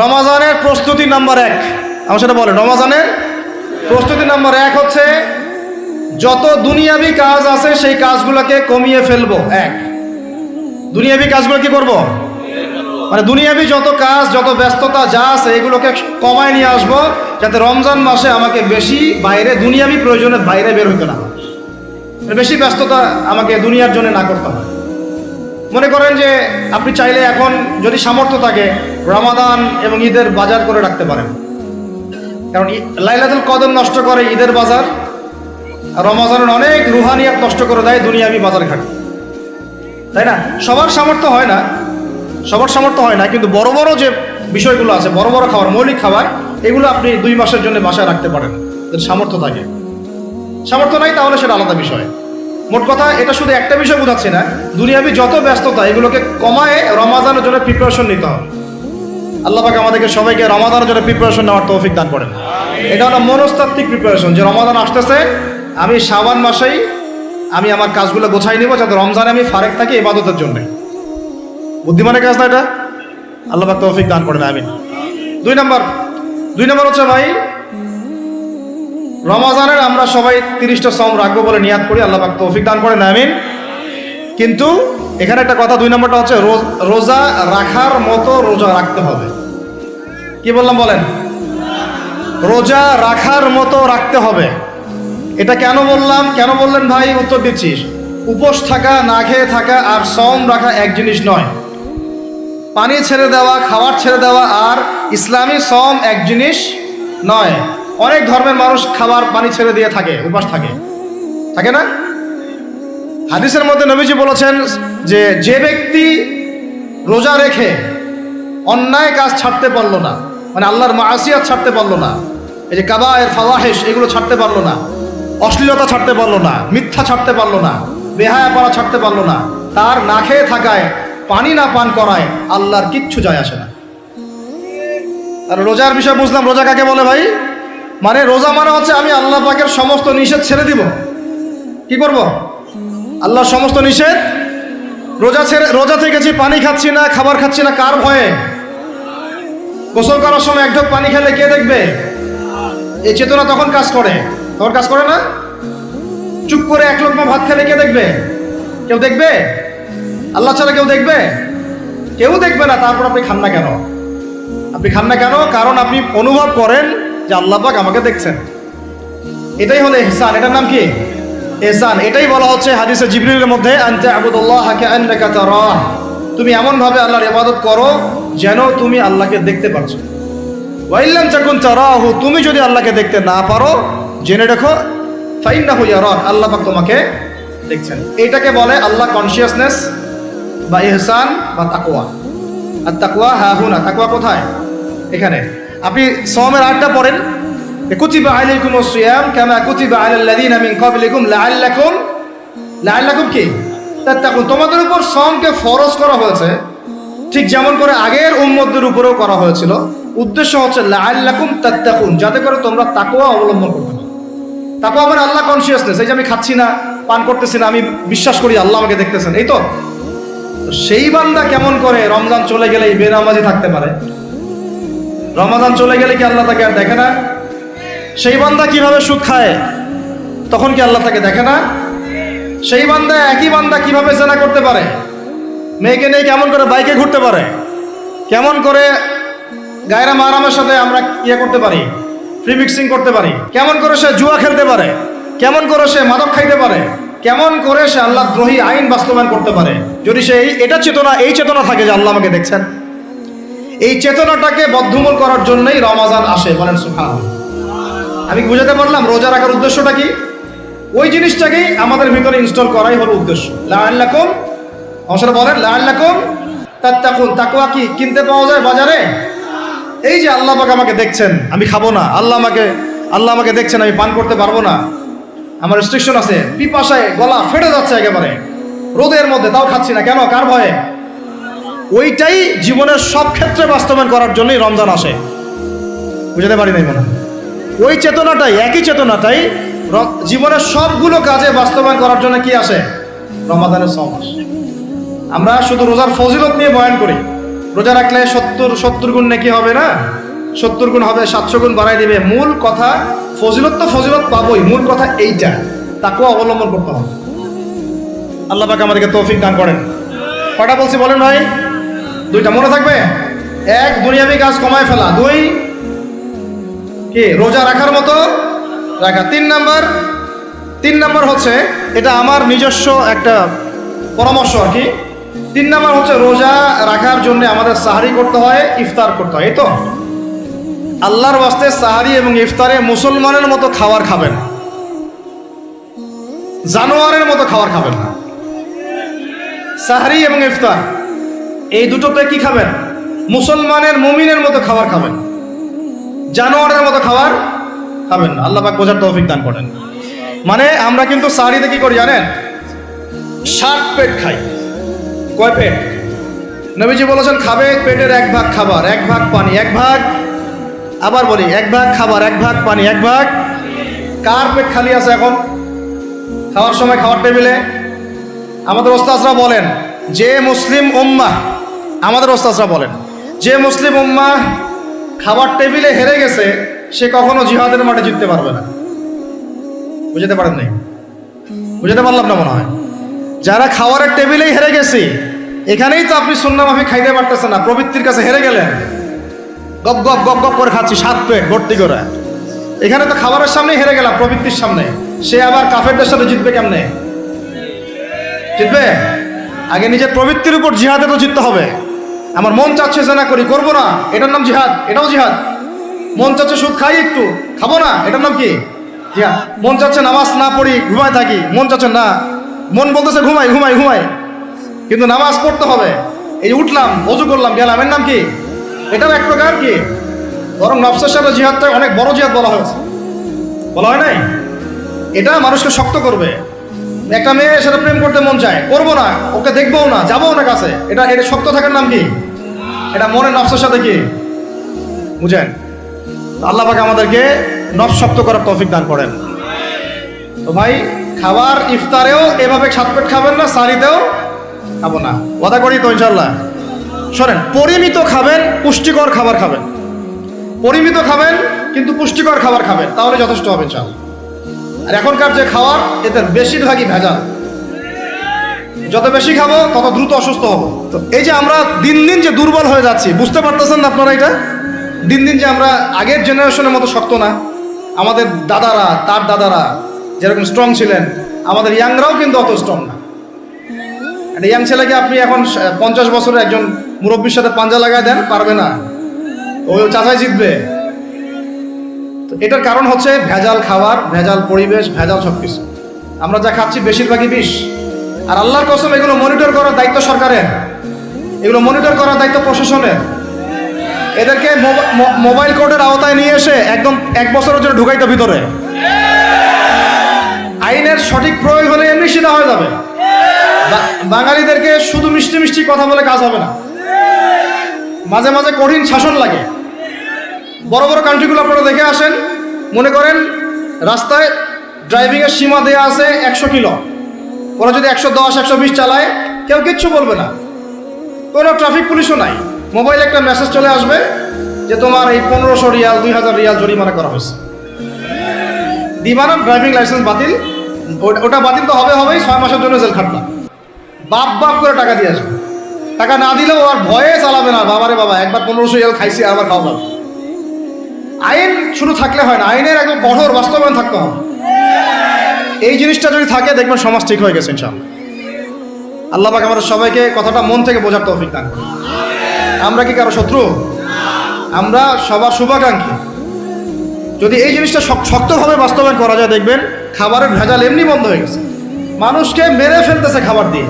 রমাজানের প্রস্তুতি নাম্বার 1, আমার সেটা বলেন। রমাজানের প্রস্তুতি নাম্বার 1 হচ্ছে যত দুনিয়াবি কাজ আছে সেই কাজগুলোকে কমিয়ে ফেলবো। দুনিয়াবি কাজগুলো কি করব? মানে দুনিয়াবি যত কাজ, যত ব্যস্ততা যা আছে এগুলোকে কমায় নিয়ে আসবো, যাতে রমজান মাসে আমাকে বেশি বাইরে দুনিয়াবি প্রয়োজনের বাইরে বের হইতে না হয়, বেশি ব্যস্ততা আমাকে দুনিয়ার জন্য না করতে হয়। মনে করেন যে আপনি চাইলে এখন যদি সামর্থ্য থাকে রমাদান এবং ঈদের বাজার করে রাখতে পারেন, কারণ লাইলাতুল কদর নষ্ট করে ঈদের বাজার, আর রমজানের অনেক রুহানিয়াত নষ্ট করে দেয় দুনিয়াবি বাজার ঘাট, তাই না? সবার সামর্থ্য হয় না, কিন্তু বড় বড় যে বিষয়গুলো আছে, বড় বড় খাবার, মৌলিক খাবার, এগুলো আপনি 2 মাসের জন্য বাসায় রাখতে পারেন যদি সামর্থ্য থাকে। সামর্থ্য নাই তাহলে সেটা আলাদা বিষয়। মোট কথা এটা শুধু একটা বিষয় বোঝাচ্ছি না, দুনিয়াবি যত ব্যস্ততা এগুলোকে কমায় রমাদানের জন্য প্রিপারেশন নিতে হবে। আল্লাহ পাক আমাদেরকে সবাইকে রমাদানের জন্য প্রিপারেশন নেওয়ার তৌফিক দান করেন। এটা হলো মনস্তাত্ত্বিক প্রিপারেশন, যে রমাদান আসতেছে, আমি শাবান মাসেই আমি আমার কাজগুলো গোছাই নিব, যাতে রমজানে আমি ফারেক থাকি ইবাদতের জন্য। বুদ্ধিমানের কাজ না এটা? আল্লাহ পাক তৌফিক দান করেন, আমিন। 2 নম্বর হচ্ছে ভাই, রমাজানের আমরা সবাই 30টা সওম রাখবো বলে নিয়াত করি, আল্লাহ পাক তৌফিক দান করেন, আমিন। কিন্তু এখানে একটা কথা, 2 নম্বরটা হচ্ছে রোজা রাখার মতো রোজা রাখতে হবে। কি বললাম বলেন? রোজা রাখার মতো রাখতে হবে। এটা কেন বললাম, কেন বললেন ভাই? উত্তর দিচ্ছিস। উপোস থাকা, না খেয়ে থাকা আর সওম রাখা এক জিনিস নয়। পানি ছেড়ে দেওয়া, খাবার ছেড়ে দেওয়া আর ইসলামী সওম এক জিনিস নয়। অনেক ধর্মের মানুষ খাবার পানি ছেড়ে দিয়ে থাকে, উপাস থাকে না? হাদিসের মধ্যে নবীজি বলেছেন যে ব্যক্তি রোজা রেখে অন্যায় কাজ ছাড়তে পারলো না, মানে আল্লাহর মাসিয়াত ছাড়তে পারলো না, এই যে কাবায়ের ফাওয়াহিশ এগুলো ছাড়তে পারলো না, অশ্লীলতা ছাড়তে পারলো না, মিথ্যা ছাড়তে পারলো না, বেহায়াপনা ছাড়তে পারলো না, তার না খেয়ে থাকায়, পানি না পান করায় আল্লাহর কিচ্ছু যায় আসে না। আর রোজার বিষয় বুঝলাম। রোজা কাকে বলে ভাই? মানে রোজা মানে হচ্ছে আমি আল্লাহ পাকের সমস্ত নিষেধ ছেড়ে দিব। কি করব? আল্লাহর সমস্ত নিষেধ। রোজা থেকেছি, পানি খাচ্ছি না, খাবার খাচ্ছি না, কার ভয়ে? গোসল করার সময় 1 ঢোক পানি খেলে কে দেখবে? এই চেতনা তখন কাজ করে না? চুপ করে 1 লোকমা ভাত খেলে কে দেখবে? কেউ দেখবে? আল্লাহ ছাড়া কেউ দেখবে? কেউ দেখবে না। তারপর আপনি খান না কেন? কারণ আপনি অনুভব করেন যে আল্লাহ পাক আমাকে দেখছেন। এটাই হলো ইহসান। এটার নাম কি? ইহসান। এটাই বলা হচ্ছে হাদিসে জিবরিলের মধ্যে, আনতা আবুদুল্লাহ কাআন্নাকা তারাহ, তুমি এমন ভাবে আল্লাহর ইবাদত করো যেন তুমি আল্লাহকে দেখতে পাচ্ছ। ওয়া ইল্লাম তাকুন তারাহু, তুমি যদি আল্লাহকে দেখতে না পারো, জেনে রাখো ফাইন্নাহু ইয়ারাক, আল্লাহ পাক তোমাকে দেখছেন। এটাকে বলে আল্লাহ কনসিয়াসনেস বা ইহসান বা তাকওয়া। আর তাকওয়া হাহুনা, তাকওয়া কোথায়? এখানে। আপনি সওমের 8টা পড়েন, কুতিবা আলাইকুমুস সিয়াম কামা কুতিবা আলাল লাযিনা মিন ক্বাবলিকুম লাআল্লাকুম কি তাত্তাকুন, তোমাদের উপর সওমকে ফরজ করা হয়েছে ঠিক যেমন করে আগের উম্মতদের উপরেও করা হয়েছিল। উদ্দেশ্য হচ্ছে লাআল্লাকুম তাত্তাকুন, যাতে করে তোমরা তাকওয়া অবলম্বন করতে পারো। তাকওয়া মানে আল্লাহ কনসিয়াসনেস, এই যে আমি খাচ্ছি না, পান করতেছি না, আমি বিশ্বাস করি আল্লাহ আমাকে দেখতেছেন, এই তো। সেই বান্দা কেমন করে রমজান চলে গেলে বেনামাজি থাকতে পারে? রমজান চলে গেলে কি আল্লাহ তাকে আর দেখে না? সেই বান্দা কিভাবে সুদ খায়, তখন কি আল্লাহ তাকে দেখে না? সেই বান্দা, একই বান্দা কিভাবে জেনা করতে পারে? মেয়েকে নিয়ে কেমন করে বাইকে ঘুরতে পারে? কেমন করে গায়রা মাহরামের সাথে আমরা করতে পারি, ফ্রি মিক্সিং করতে পারি? কেমন করে সে জুয়া খেলতে পারে? কেমন করে সে মাদক খাইতে পারে? কেমন করে সে আল্লাহ দ্রোহী আইন বাস্তবায়ন করতে পারে? যদি সে এই চেতনা থাকে যে আল্লাহ আমাকে দেখছেন। এই চেতনাটাকে বদ্ধমূল করার জন্যই রমাজান আসে। বলেন সুবহানাল্লাহ। আমি বুঝাতে পারলাম রোজা রাখার উদ্দেশ্যটা কি? ওই জিনিসটাকেই আমাদের ভিতরে ইনস্টল করাই হলো উদ্দেশ্য। লাআল্লাকুম, অবশ্যই বলেন লাআল্লাকুম তাত্তাকুন। তাকওয়া কি কিনতে পাওয়া যায় বাজারে? এই যে আল্লাহ পাক আমাকে দেখছেন, আমি খাবো না, আল্লাহ আমাকে দেখছেন, আমি পান করতে পারবো না, আমার রেস্ট্রিকশন আছে, পিপাসায় গলা ফেটে যাচ্ছে একেবারে রোদের মধ্যে, তাও খাচ্ছি না কেন? কার ভয়ে? ওইটাই জীবনের সব ক্ষেত্রে বাস্তবায়ন করার জন্যই রমজান আসে। বুঝতে পারি নাই মনে হয়? ওই চেতনাটাই, একই চেতনাটাই জীবনের সবগুলো কাজে বাস্তবায়ন করার জন্য কি আসে? রমাদানের সওম আসে। আমরা শুধু রোজার ফজিলত নিয়ে বয়ান করি, রোজা রাখলে 70 গুণ নাকি হবে না, 70 গুণ হবে, 700 গুণ বাড়াই দিবে। মূল কথা ফজিলত তো ফজিলত পাবোই, মূল কথা এইটা, তাকেও অবলম্বন করতে হবে। আল্লাহ পাক আমাদেরকে তৌফিক দান করেন। কয়টা বলছি বলেন ভাই? 2টা মনে থাকবে। 1, দুনিয়াবি কাজ কমায় ফেলা। 2, কি রোজা রাখার মতো রাখা। 3 নাম্বার হচ্ছে, এটা আমার নিজস্ব একটা পরামর্শ আর কি। 3 নাম্বার হচ্ছে রোজা রাখার জন্য আমাদের সাহারি করতে হয়, ইফতার করতে হয়। এই তো আল্লাহর ওয়াস্তে সাহারি এবং ইফতারে মুসলমানের মতো খাবার খাবেন, জানোয়ারের মতো খাবার খাবেন না। সাহারি এবং ইফতার এই দুটোতে কি খাবেন? মুসলমানের মুমিনের মতো খাবার খাবেন, জানোয়ারের মতো খাবার খাবেন না। আল্লাহ পাক বোঝার তৌফিক দান করেন। মানে আমরা কিন্তু সাহারিতে কি করি জানেন? 7 পেট খাই। কয় পেট? নবীজি বলেছেন খাবে পেটের 1 ভাগ খাবার, 1 ভাগ পানি, 1 ভাগ, আবার বলি 1 ভাগ খাবার, 1 ভাগ পানি, 1 ভাগ। কার পেট খালি আছে এখন খাওয়ার সময় খাওয়ার টেবিলে? আমাদের ওস্তাদরা বলেন যে মুসলিম উম্মাহ, আমাদের ওস্তাদরা বলেন যে মুসলিম উম্মাহ খাবার টেবিলে হেরে গেছে, সে কখনো জিহাদের মাঠে জিততে পারবে না। বুঝতে পারেন নাই? বুঝতে পারলাম না মনে হয়। যারা খাওয়ারের টেবিলেই হেরে গেছে, এখানেই তো আপনি সুন্নাহ মাফিক খাইতে পারতেছেন না, প্রবৃত্তির কাছে হেরে গেলেন। গপ গপ গপ গপ করে খাচ্ছি 7 পেট ভর্তি করে, এখানে তো খাবারের সামনেই হেরে গেলাম, প্রবৃত্তির সামনে। সে আবার কাফেরদের সাথে জিতবে কেমনে? জিতবে আগে নিজের প্রবৃত্তির উপর জিহাদে তো জিততে হবে। আমার মন চাচ্ছে যে না করি, করবো না, এটার নাম জিহাদ, এটাও জিহাদ। মন চাচ্ছে সুদ খাই একটু, খাবো না, এটার নাম কি? জিহাদ। মন চাচ্ছে নামাজ না পড়ি, ঘুমায় থাকি, মন চাচ্ছে না, মন বলতেছে ঘুমাই ঘুমাই ঘুমাই, কিন্তু নামাজ পড়তে হবে। এই উঠলাম, ওযু করলাম, গেলাম, এর নাম কি? এটাও এক প্রকার কি? বরং নফসের সাথে জিহাদটা অনেক বড় জিহাদ বলা হয়েছে, বলা হয় নাই? এটা মানুষকে শক্ত করবে। একটা মেয়ে সাথে প্রেম করতে মন চায়, করবো না, ওকে দেখবোও না, যাবো না কাছে, এটা শক্ত থাকার নাম কি? এটা মনের নফসের সাথে কি বুঝেন? আল্লাহ পাক আমাদেরকে নফস শক্ত করার তৌফিক দান করেন। তো ভাই খাবার ইফতারেও এভাবে 7 পেট খাবেন না, সারিতেও খাবো না, কথা করি তো ইনশাল্লাহ। শোনেন, পরিমিত খাবেন, পুষ্টিকর খাবার খাবেন, পরিমিত খাবেন কিন্তু পুষ্টিকর খাবার খাবেন, তাহলে যথেষ্ট হবে ইনশাল্লাহ। আর এখনকার যে খাবার, এতে বেশিরভাগই ভেজাল। যত বেশি খাবো তত দ্রুত অসুস্থ হবো। তো এই যে আমরা দিন দিন যে দুর্বল হয়ে যাচ্ছি, বুঝতে পারতেছেন না আপনারা? এটা দিন দিন যে আমরা আগের জেনারেশনের মতো শক্ত না। আমাদের দাদারা, তার দাদারা যেরকম স্ট্রং ছিলেন, আমাদের ইয়াংরাও কিন্তু অত স্ট্রং না। একটা ইয়াং ছেলেকে আপনি এখন 50 বছরের একজন মুরব্বীর সাথে পাঞ্জা লাগায় দেন, পারবে না, ওই চাচাই জিতবে। তো এটার কারণ হচ্ছে ভেজাল খাবার, ভেজাল পরিবেশ, ভেজাল সবকিছু। আমরা যা খাচ্ছি বেশিরভাগই বিষ। আর আল্লাহর কসম, এগুলো মনিটর করার দায়িত্ব সরকারের, এগুলো মনিটর করার দায়িত্ব প্রশাসনের। এদেরকে মোবাইল কোর্টের আওতায় নিয়ে এসে একদম 1 বছরের জন্য ঢুকাইতে ভিতরে। আইনের সঠিক প্রয়োগ হলে এমনি সিধা হয়ে যাবে। বাঙালিদেরকে শুধু মিষ্টি মিষ্টি কথা বলে কাজ হবে না, মাঝে মাঝে কঠিন শাসন লাগে। বড় বড় কান্ট্রিগুলো আপনারা দেখে আসেন, মনে করেন রাস্তায় ড্রাইভিংয়ের সীমা দেওয়া আছে 100 কিলো, ওরা যদি 110 120 চালায় কেউ কিচ্ছু বলবে না, কোনো ট্রাফিক পুলিশও নাই। মোবাইলে একটা মেসেজ চলে আসবে যে তোমার এই 1500 রিয়াল 2000 রিয়াল জরিমানা করা হয়েছে, দিবানা ড্রাইভিং লাইসেন্স বাতিল। ওটা বাতিল তো হবেই, 6 মাসের জন্য জেল খাটলা। বাপ বাপ করে টাকা দিয়ে আসবে, টাকা না দিলেও আর ভয়ে চালাবে না। বাবারে বাবা, একবার 1500 রিয়াল খাইছি, আবার খাওয়া যাবে। আইন শুধু থাকলে হয় না, আইনের একদম কঠোর বাস্তবায়ন থাকতে হবে। এই জিনিসটা যদি থাকে, দেখবেন সমাজ ঠিক হয়ে গেছে ইনশাআল্লাহ। আল্লাহ পাক আমাদের সবাইকে কথাটা মন থেকে বোঝার তৌফিক দান করুন। আমরা কি কারো শত্রু? আমরা সবার শুভাকাঙ্ক্ষী। যদি এই জিনিসটা শক্তভাবে বাস্তবায়ন করা যায়, দেখবেন খাবারের ভেজাল এমনি বন্ধ হয়ে গেছে। মানুষকে মেরে ফেলতেছে খাবার দিয়ে,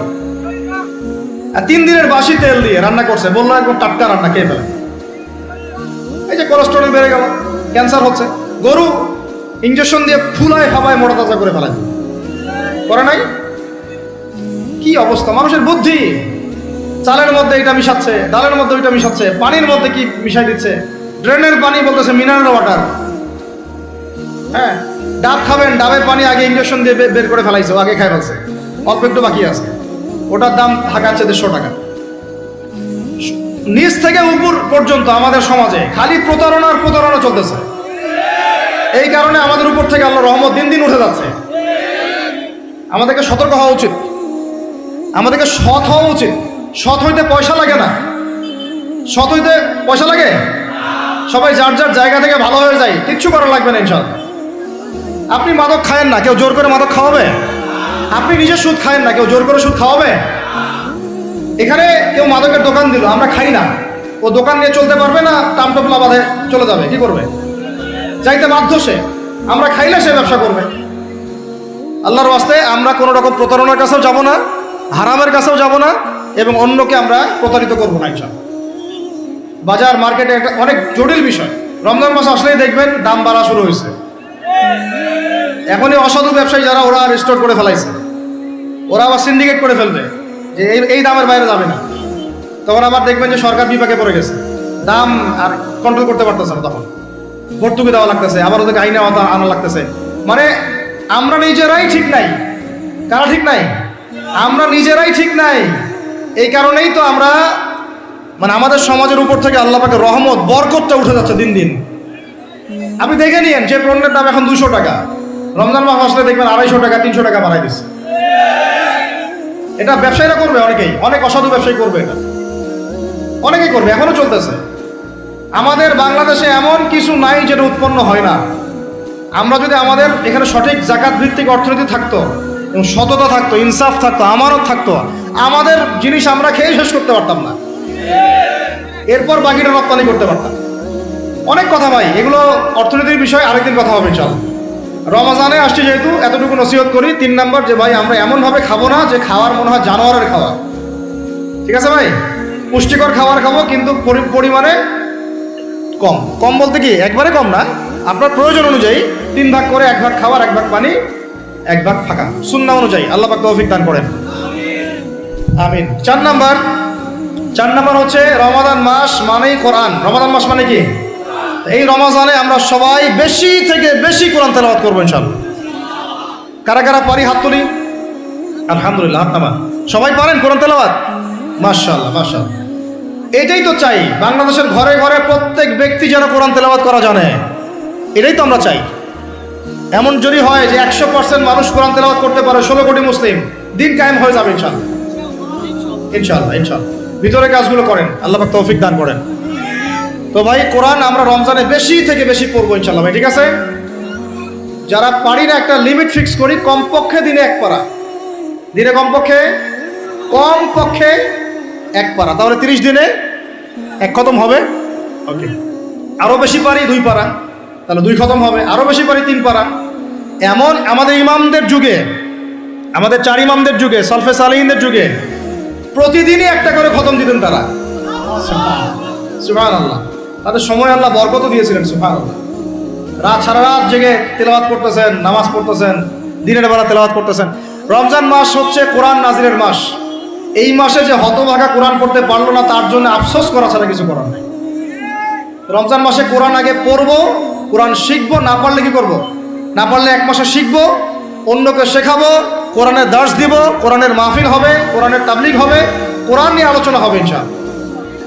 আর 3 দিনের বাসি তেল দিয়ে রান্না করছে, বললো একদম টাটকা রান্না, খেয়ে ফেলে। এই যে কোলেস্টেরল বেড়ে গেল, ক্যান্সার হচ্ছে। গরু ইঞ্জেকশন দিয়ে ফুলায় খাবায় মোটা তাজা করে ফেলায়, করে নাই? কি অবস্থা মানুষের বুদ্ধি! চালের মধ্যে এটা মিশাচ্ছে, ডালের মধ্যে ওইটা মিশাচ্ছে, পানির মধ্যে কি মিশাই দিচ্ছে, ড্রেনের পানি বলতেছে মিনারেল ওয়াটার। হ্যাঁ, ডাব খাবেন, ডাবের পানি আগে ইঞ্জেকশন দিয়ে বের করে ফেলাইছে, আগে খাই ফেলছে, অল্প একটু বাকি আছে, ওটার দাম ঢাকার চেয়ে 150 টাকা। নিচ থেকে উপর পর্যন্ত আমাদের সমাজে খালি প্রতারণার প্রতারণা চলতেছে। এই কারণে আমাদের উপর থেকে আল্লাহর রহমত দিন দিন উঠে যাচ্ছে। আমাদেরকে সতর্ক হওয়া উচিত, আমাদেরকে সৎ হওয়া উচিত। সৎ হইতে পয়সা লাগে না, সৎ হইতে পয়সা লাগে? সবাই যার যার জায়গা থেকে ভালো হয়ে যায়, কিচ্ছু করা লাগবে না ইনশাআল্লাহ। আপনি মাদক খায়েন না, কেউ জোর করে মাদক খাওয়াবে? আপনি নিজে সুদ খায়েন না, কেউ জোর করে সুদ খাওয়াবে? এখানে কেউ মাদকের দোকান দিল, আমরা খাই না, ও দোকান নিয়ে চলতে পারবে না? টামটপলা বাঁধে চলে যাবে, কি করবে? যাইতে বাধ্য সে। আমরা খাইলে সে ব্যবসা করবে। আল্লাহর ওয়াস্তে আমরা কোনো রকম প্রতারণার কাছেও যাব না, হারামের কাছেও যাব না, এবং অন্যকে আমরা প্রতারিত করবো না ইনশাআল্লাহ। বাজার মার্কেটে একটা অনেক জটিল বিষয়। রমজান মাস আসলেই দেখবেন দাম বাড়া শুরু হয়েছে। এখনই অসাধু ব্যবসায়ী যারা, ওরা রেস্টোর করে ফেলাইছে, ওরা আবার সিন্ডিকেট করে ফেলবে যে এই দামের বাইরে যাবে না। তখন আবার দেখবেন যে সরকার বিপাকে পড়ে গেছে, দাম আর কন্ট্রোল করতে পারতেছে না, তখন ভর্তুকি দেওয়া লাগতেছে, আবার ওদেরকে আইনে আনা লাগতেছে। মানে আমরা নিজেরাই ঠিক নাই। কারা ঠিক নাই? আমরা নিজেরাই ঠিক নাই। এই কারণেই তো আমরা মানে আমাদের সমাজের উপর থেকে আল্লাহ পাকের রহমত বরকতটা উঠে যাচ্ছে দিন দিন। আপনি দেখে নিয়েন যে পণ্যের দাম এখন 200 টাকা, রমজান মাস আসলে দেখবেন 250 টাকা 300 টাকা বাড়াই দিচ্ছে। এটা ব্যবসায়ীরা করবে, অনেকেই, অনেক অসাধু ব্যবসায়ী করবে, এটা অনেকেই করবে, এখনো চলতেছে। আমাদের বাংলাদেশে এমন কিছু নাই যেটা উৎপন্ন হয় না। আমরা যদি আমাদের এখানে সঠিক জাকাত ভিত্তিক অর্থনীতি থাকতো এবং সততা থাকতো, ইনসাফ থাকতো, আমানত থাকতো, আমাদের জিনিস আমরা খেয়ে শেষ করতে পারতাম না, এরপর বাকিটা রপ্তানি করতে পারতাম। অনেক কথা ভাই, এগুলো অর্থনীতির বিষয়, আরেকদিন কথা হবে ইনশাআল্লাহ। রমজানে আসছে যেহেতু এতটুকু নসিহত করি। 3 নাম্বার, যে ভাই আমরা এমনভাবে খাবো না যে খাওয়ার মনে হয় জানোয়ারের খাওয়া। ঠিক আছে ভাই? পুষ্টিকর খাবার খাবো, কিন্তু পরিমাণে কম। কম বলতে কি একবারে কম না, আপনার প্রয়োজন অনুযায়ী 3 ভাগ করে, 1 ভাগ খাবার, 1 ভাগ পানি, 1 ভাগ ফাঁকা, সুন্নাহ অনুযায়ী। আল্লাহ পাক তৌফিক দান করেন, আমিন। 4 নাম্বার হচ্ছে রমাদান মাস মানেই কোরআন। রমাদান মাস মানে কি? এই রমজানে আমরা সবাই বেশি থেকে বেশি কোরআন তেলাওয়াত করবো ইনশাআল্লাহ। কারা কারা পারি হাত তুলি? আলহামদুলিল্লাহ, হাত নামান। সবাই পারেন কোরআন তেলাওয়াত? মাশাআল্লাহ, মাশাআল্লাহ। এটাই তো চাই, বাংলাদেশের ঘরে ঘরে প্রত্যেক ব্যক্তি যেন কোরআন তেলাওয়াত করা জানে। এটাই তো আমরা চাই। এমন যদি হয় যে 100% মানুষ কোরআন তেলাওয়াত করতে পারে, 16 কোটি মুসলিম, দিন কায়েম হয়ে যাবে ইনশাআল্লাহ, ইনশাআল্লাহ, ইনশাআল্লাহ। ভিতরে কাজগুলো করেন, আল্লাহ পাক তৌফিক দান করেন। তো ভাই, কোরআন আমরা রমজানে বেশি থেকে বেশি পড়বো ইনশাআল্লাহ ভাই, ঠিক আছে? যারা পারি না, একটা লিমিট ফিক্স করি, কমপক্ষে দিনে 1 পারা, দিনে কমপক্ষে 1 পারা, তাহলে 30 দিনে 1 খতম হবে। ওকে, আরো বেশি পারি 2 পারা, তাহলে 2 খতম হবে। আরো বেশি পারি 3 পারা। এমন আমাদের ইমামদের যুগে, আমাদের 4 ইমামদের যুগে, সলফে সালিহিনদের যুগে প্রতিদিনই 1টা করে খতম দিতেন তারা। সুবহানাল্লাহ। তাদের সময় আল্লাহ বরকত দিয়েছিলেন, সুবহানাল্লাহ। সারা রাত জেগে তেলাওয়াত করতেছেন, নামাজ পড়তেছেন, দিনের বেলা তেলাওয়াত করতেছেন। রমজান মাস হচ্ছে কোরআন নাজিলের মাস। এই মাসে যে হতভাগা কোরআন পড়তে পারলো না, তার জন্য আফসোস করা ছাড়া কিছু করার নেই। রমজান মাসে কোরআন আগে পড়বো, কোরআন শিখবো, না পারলে কি করবো? না পারলে 1 মাসে শিখবো, অন্যকে শেখাবো, কোরআনের দার্স দিব, কোরআনের মাহফিল হবে, কোরআনের তাবলীগ হবে, কোরআন নিয়ে আলোচনা হবে ইনশাআল্লাহ।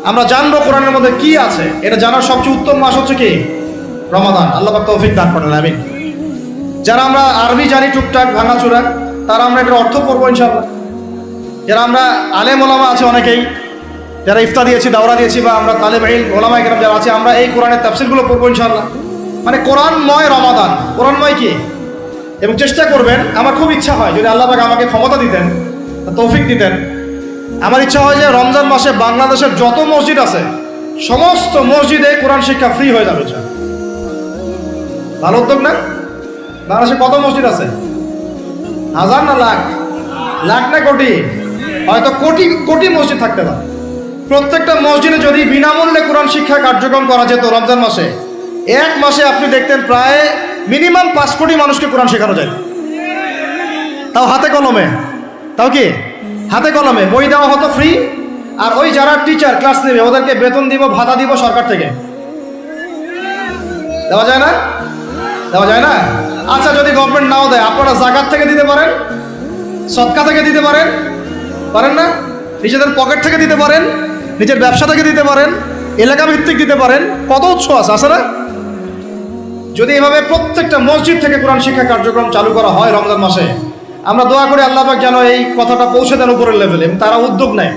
আমরা জানবো কোরআনের মধ্যে কি আছে। এটা জানার সবচেয়ে উত্তম মাস হচ্ছে কি? রমাদান। আল্লাহ পাক তৌফিক দান করেন, আমিন। যারা আমরা আরবি জানি টুকটাক ভাঙাচোরা, তারা আমরা এটার অর্থ পড়বো ইনশাআল্লাহ। যারা আমরা আলেম ওলামা আছে অনেকেই, যারা ইফতা দিয়েছি, দাওরা দিয়েছি, বা আমরা তালেব ইলম ওলামা ইকরাম যারা আছে, আমরা এই কোরআনের তাফসীরগুলো পড়বো ইনশাআল্লাহ। মানে কোরআনময় রমাদান। কোরআনময় কি? এবং চেষ্টা করবেন, আমার খুব ইচ্ছা হয় যদি আল্লাহ পাক আমাকে ক্ষমতা দিতেন, তৌফিক দিতেন, আমার ইচ্ছা হয় যে রমজান মাসে বাংলাদেশের যত মসজিদ আছে সমস্ত মসজিদে কোরআন শিক্ষা ফ্রি হয়ে যাবে। ভালো উদ্যোগ না? বাংলাদেশে কত মসজিদ আছে? 1000 না লাখ? লাখ না কোটি? হয়তো কোটি কোটি মসজিদ থাকতে পারে। প্রত্যেকটা মসজিদে যদি বিনামূল্যে কোরআন শিক্ষা কার্যক্রম করা যেত রমজান মাসে, 1 মাসে আপনি দেখতেন প্রায় মিনিমাম 5 কোটি মানুষকে কোরআন শেখানো যায়। তাও হাতে কলমে। তাও কি? হাতে কলমে। বই দেওয়া হতো ফ্রি, আর ওই যারা টিচার ক্লাস নেবে ওদেরকে বেতন দিব, ভাতা দিব সরকার থেকে। দেওয়া যায় না? দেওয়া যায় না? আচ্ছা, যদি গভর্নমেন্ট নাও দেয়, আপনারা জাকাত থেকে দিতে পারেন, সদকা থেকে দিতে পারেন, পারেন না? নিজেদের পকেট থেকে দিতে পারেন, নিজের ব্যবসা থেকে দিতে পারেন, এলাকা ভিত্তিক দিতে পারেন, কত উৎস আছে না? যদি এভাবে প্রত্যেকটা মসজিদ থেকে কোরআন শিক্ষা কার্যক্রম চালু করা হয় রমজান মাসে, আমরা দোয়া করি আল্লাহ পাক যেন এই কথাটা পৌঁছে দেন উপরের লেভেলে, এবং তারা উদ্যোগ নেয়।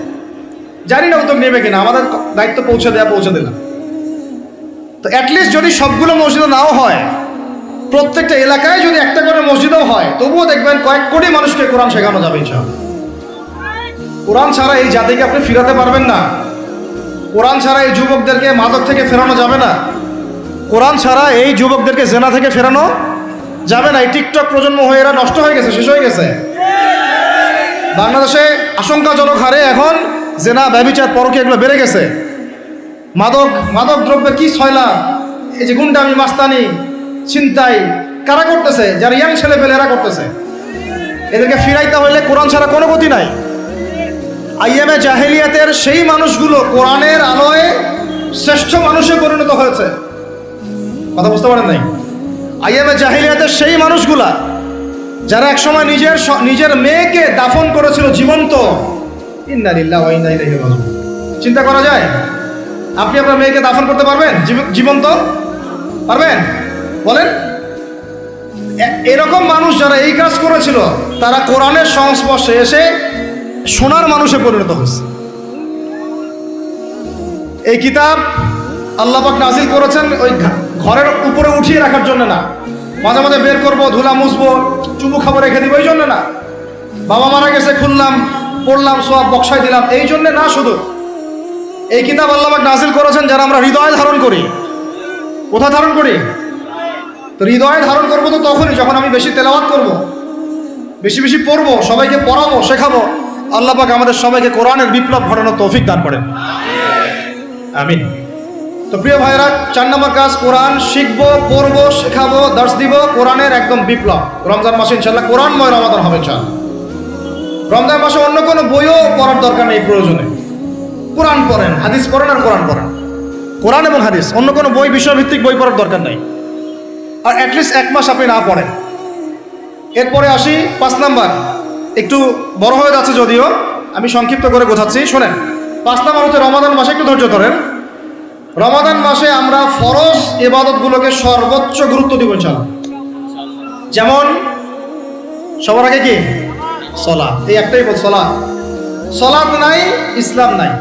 জানি না উদ্যোগ নেবে কিনা, আমাদের দায়িত্ব পৌঁছে দিলাম। তো অ্যাটলিস্ট যদি সবগুলো মসজিদও নাও হয়, প্রত্যেকটা এলাকায় যদি একটা করে মসজিদও হয়, তবুও দেখবেন কয়েক কোটি মানুষকে কোরআন শেখানো যাবে ইনশাআল্লাহ। কোরআন ছাড়া এই জাতিকে আপনি ফিরাতে পারবেন না। কোরআন ছাড়া এই যুবকদেরকে মাদক থেকে ফেরানো যাবে না। কোরআন ছাড়া এই যুবকদেরকে জেনা থেকে ফেরানো যাবে না। এই টিকটক প্রজন্ম হয়ে এরা নষ্ট হয়ে গেছে, শেষ হয়ে গেছে। বাংলাদেশে আশঙ্কাজনক হারে এখন জেনা, ব্যভিচার, পরকী এগুলো বেড়ে গেছে। মাদক দ্রব্যের কি ছয়লা, এই যে গুন্ডামি, মাস্তানি, ছিনতাই কারা করতেছে? যারা ইয়াং ছেলে পেলে এরা করতেছে। এদেরকে ফিরাইতে হইলে কোরআন ছাড়া কোনো গতি নাই। আইয়ামে জাহেলিয়াতের সেই মানুষগুলো কোরআনের আলোয় শ্রেষ্ঠ মানুষে পরিণত হয়েছে। কথা বুঝতে পারেন নাই? আইয়ামে জাহেলিয়াতের সেই মানুষগুলা যারা একসময় নিজের মেয়েকে দাফন করেছিল জীবন্ত। ইন্না লিল্লাহি ওয়া ইন্না ইলাইহি রাজিউন। চিন্তা করা যায়? আপনি আপনার মেয়েকে দাফন করতে পারবেন জীবন্ত? পারবেন? বলেন। এরকম মানুষ যারা এই কাজ করেছিল, তারা কোরআনের সংস্পর্শে এসে সোনার মানুষে পরিণত হয়েছে। এই কিতাব আল্লাহ পাক নাজিল করেছেন ওই ঘরের উপরে উঠিয়ে রাখার জন্য না, মাঝে মাঝে বের করবো, ধুলা মুছবো, চুমু খাবো, রেখে দিব, এই জন্য না। বাবা মারা গেছে, খুললাম, পড়লাম, সব বক্সায় দিলাম, এই জন্য না। শুধু এই কিতাব আল্লাহ পাক নাজিল করেছেন যারা আমরা হৃদয়ে ধারণ করি। কোথায় ধারণ করি? তো হৃদয়ে ধারণ করবো তো তখনই যখন আমি বেশি তেলাওয়াত করবো, বেশি বেশি পড়বো, সবাইকে পড়াবো, শেখাবো। আল্লাহ পাক আমাদের সবাইকে কোরআনের বিপ্লব ঘটানোর তৌফিক দান করেন, আমিন। তো প্রিয় ভাইরা, 4 নম্বর কাজ, কোরআন শিখবো, পড়বো, শেখাবো, দার্স দিব। কোরআনের একদম বিপ্লব। রমজান মাসে ইনশাআল্লাহ কোরআনময় রমাদান হবে ইনশাআল্লাহ। রমজান মাসে অন্য কোনো বইও পড়ার দরকার নেই প্রয়োজনে। কোরআন পড়েন, হাদিস পড়েন, আর কোরআন পড়েন। কোরআন এবং হাদিস, অন্য কোনো বই, বিষয়ভিত্তিক বই পড়ার দরকার নেই। আর অ্যাটলিস্ট 1 মাস আপনি না পড়েন। এরপরে আসি 5 নাম্বার, একটু বড় হয়ে যাচ্ছে যদিও, আমি সংক্ষিপ্ত করে বোঝাচ্ছি, শোনেন। 5 নাম্বার হচ্ছে রমাদান মাসে, একটু ধৈর্য ধরেন। রমাদান মাসে আমরা ফরজ ইবাদতগুলোকে সর্বোচ্চ গুরুত্ব দিব ইনশাআল্লাহ। যেমন সবার আগে কি? সালাত। এই একটাই বল, সালাত। সালাত নাই, ইসলাম নাই।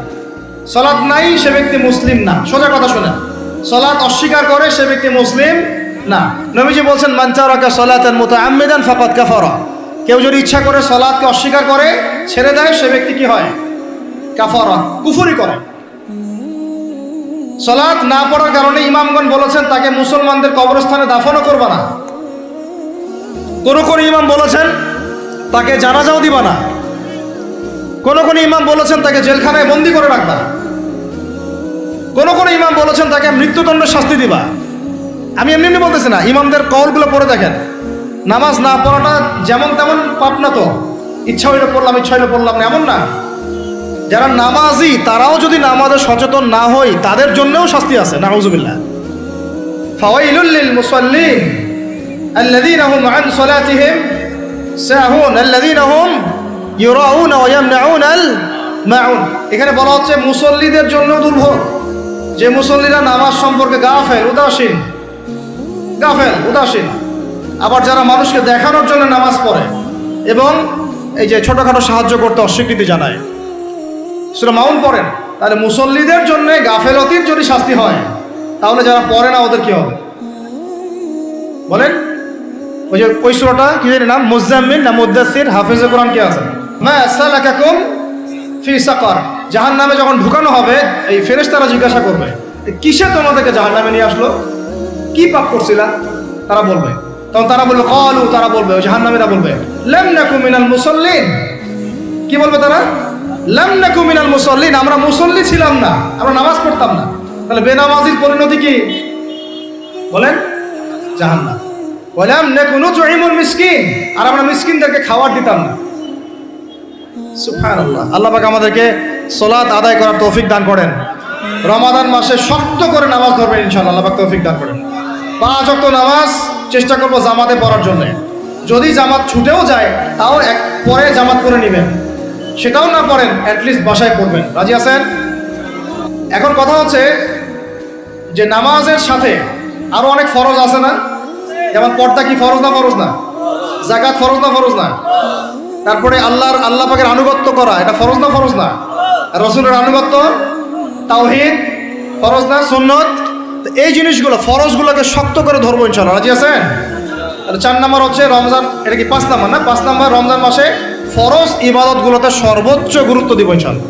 সালাত নাই, সে ব্যক্তি মুসলিম না। সোজা কথা শোনেন, সালাত অস্বীকার করে সে ব্যক্তি মুসলিম না। নবীজি বলছেন, মান তারাকা সালাতান মুতাআম্মিদান ফাকাদ কাফারা। কেউ যদি ইচ্ছা করে সালাতকে অস্বীকার করে, ছেড়ে দেয়, সে ব্যক্তি কি হয়? কাফারা, কুফরি করে। সালাত না পড়ার কারণে ইমামগণ বলেছেন তাকে মুসলমানদের কবরস্থানে দাফনও করবা না। কোন ইমাম বলেছেন তাকে জানাজাও দিবা না। কোন ইমাম বলেছেন তাকে জেলখানায় বন্দি করে রাখবা। কোন ইমাম বলেছেন তাকে মৃত্যুদণ্ডের শাস্তি দিবা। আমি এমনি বলতেছি না, ইমামদের কওলগুলো পড়ে দেখেন। নামাজ না পড়াটা যেমন তেমন পাপ না তো, ইচ্ছা হইলে পড়লাম, ইচ্ছা হইলে পড়লাম না, এমন না। যারা নামাজি তারাও যদি নামাজে সচেতন না হয়, তাদের জন্যও শাস্তি আছে, নাউযুবিল্লাহ। ফাওয়াইলুল লিল মুসাল্লিন আল্লাযীনা হুম আন সালাতিহিম সাহুন আল্লাযীনা হুম ইউরাউনা ওয়া ইয়ামনাউনাল মাউন। এখানে বলা হচ্ছে মুসল্লিদের জন্য দুর্ভোগ, যে মুসল্লিরা নামাজ সম্পর্কে গাফেল, উদাসীন। আবার যারা মানুষকে দেখানোর জন্য নামাজ পড়ে এবং এই যে ছোটখাটো সাহায্য করতে অস্বীকৃতি জানায়, সূরা মাউন পড়েন। তাহলে মুসল্লিদের জন্য গাফেলতির যদি শাস্তি হয়, তাহলে যারা পড়ে না ওদের কি হবে বলেন? ওই সূরাটা কি জানি নাম, মুজাম্মিল না মুদ্দাসসির, হাফেজে কোরআন কে আছে? মা সালাকাকুম ফি সাকার। জাহান্নামে যখন ঢুকানো হবে, এই ফেরেশতারা জিজ্ঞাসা করবে, কিসে তোমাদেরকে জাহান্নামে নিয়ে আসলো? কি পাপ করছিলা? তারা বলবে, তখন তারা বলবে ক্বালু, তারা বলবে, ওই জাহান্নামীরা বলবে, লাম নাকু মিনাল মুসাল্লিন। কি বলবে তারা? লাম নাকু মিনাল মুসাল্লিন, আমরা মুসল্লি ছিলাম না, আমরা নামাজ পড়তাম না। তাহলে বেনামাজির পরিণতি কি বলেন? জাহান্নাম। ওয়ালাম নাকু নুতঈমুল মিসকিন, আর আমরা মিসকিনদেরকে খাবার দিতাম না। সুবহানাল্লাহ। আল্লাহ পাক আমাদেরকে সালাত আদায় করার তৌফিক দান করেন। রমাদান মাসে শক্ত করে নামাজ ধরবেন ইনশাআল্লাহ, আল্লাহ পাক তৌফিক দান করেন। 5 ওয়াক্ত নামাজ চেষ্টা করব জামাতে পড়ার জন্য। যদি জামাত ছুটেও যায়, তাও পরে জামাত করে নেবেন। সেটাও না পড়েন, অ্যাটলিস্ট বাসায় পড়বেন। রাজি আছেন? এখন কথা হচ্ছে যে নামাজের সাথে আরো অনেক ফরজ আছে না? যেমন পর্দা কি ফরজ না? ফরজ না? যাকাত ফরজ না? ফরজ না? তারপরে আল্লাহ পাকের আনুগত্য করা, এটা ফরজ না? ফরজ না? রসুলের আনুগত্য, তাওহীদ ফরজ না? সুন্নত? তো এই জিনিসগুলো ফরজগুলোকে শক্ত করে ধরবো ইনশাআল্লাহ। রাজি আছেন? তাহলে 4 নাম্বার হচ্ছে রমজান, এটা কি 5 নাম্বার না? 5 নাম্বার, রমজান মাসে ফরজ ইবাদতগুলোতে সর্বোচ্চ গুরুত্ব দিব ইনশাআল্লাহ।